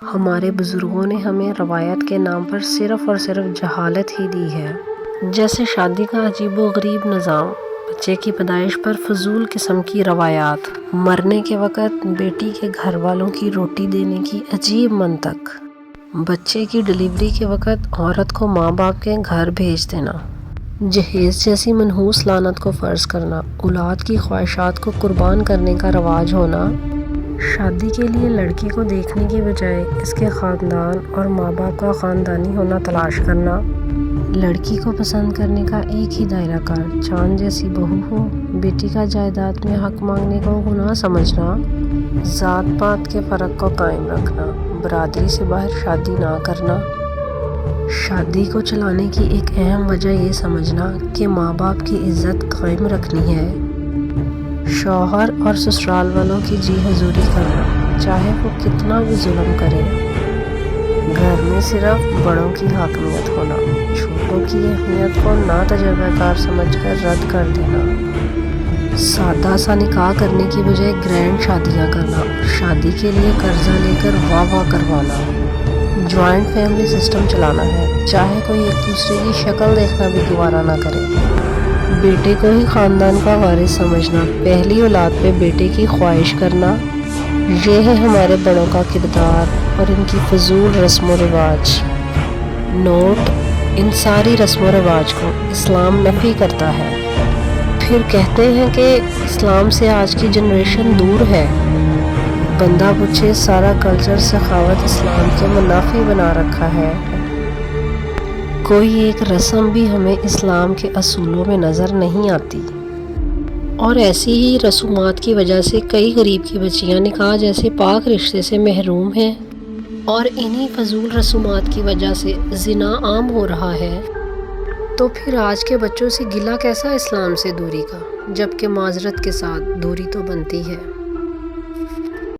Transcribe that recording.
ہمارے بزرگوں نے ہمیں روایت کے نام پر صرف اور صرف جہالت ہی دی ہے، جیسے شادی کا عجیب و غریب نظام، بچے کی پیدائش پر فضول قسم کی روایات، مرنے کے وقت بیٹی کے گھر والوں کی روٹی دینے کی عجیب منطق، بچے کی ڈلیوری کے وقت عورت کو ماں باپ کے گھر بھیج دینا، جہیز جیسی منحوس لعنت کو فرض کرنا، اولاد کی خواہشات کو قربان کرنے کا رواج ہونا، شادی کے لیے لڑکی کو دیکھنے کی بجائے اس کے خاندان اور ماں باپ کا خاندانی ہونا تلاش کرنا، لڑکی کو پسند کرنے کا ایک ہی دائرہ کار چاند جیسی بہو ہو، بیٹی کا جائیداد میں حق مانگنے کو گناہ سمجھنا، ذات پات کے فرق کو قائم رکھنا، برادری سے باہر شادی نہ کرنا، شادی کو چلانے کی ایک اہم وجہ یہ سمجھنا کہ ماں باپ کی عزت قائم رکھنی ہے، شوہر اور سسرال والوں کی جی حضوری کرنا چاہے وہ کتنا بھی ظلم کرے، گھر میں صرف بڑوں کی حاکمیت ہونا، چھوٹوں کی اہمیت کو ناتجربہ کار سمجھ کر رد کر دینا، سادہ سا نکاح کرنے کی بجائے گرینڈ شادیاں کرنا، شادی کے لیے قرضہ لے کر واہ واہ کروانا، جوائنٹ فیملی سسٹم چلانا ہے چاہے کوئی ایک دوسرے کی شکل دیکھنا بھی گوارا نہ کرے، بیٹے کو ہی خاندان کا وارث سمجھنا، پہلی اولاد پہ بیٹے کی خواہش کرنا، یہ ہے ہمارے بڑوں کا کردار اور ان کی فضول رسم و رواج۔ نوٹ: ان ساری رسم و رواج کو اسلام نفی کرتا ہے، پھر کہتے ہیں کہ اسلام سے آج کی جنریشن دور ہے۔ بندہ پوچھے سارا کلچر سخاوت اسلام کے منافی بنا رکھا ہے، کوئی ایک رسم بھی ہمیں اسلام کے اصولوں میں نظر نہیں آتی، اور ایسی ہی رسومات کی وجہ سے کئی غریب کی بچیاں نکاح جیسے پاک رشتے سے محروم ہیں، اور انہی فضول رسومات کی وجہ سے زنا عام ہو رہا ہے۔ تو پھر آج کے بچوں سے گلہ کیسا اسلام سے دوری کا، جبکہ معذرت کے ساتھ دوری تو بنتی ہے۔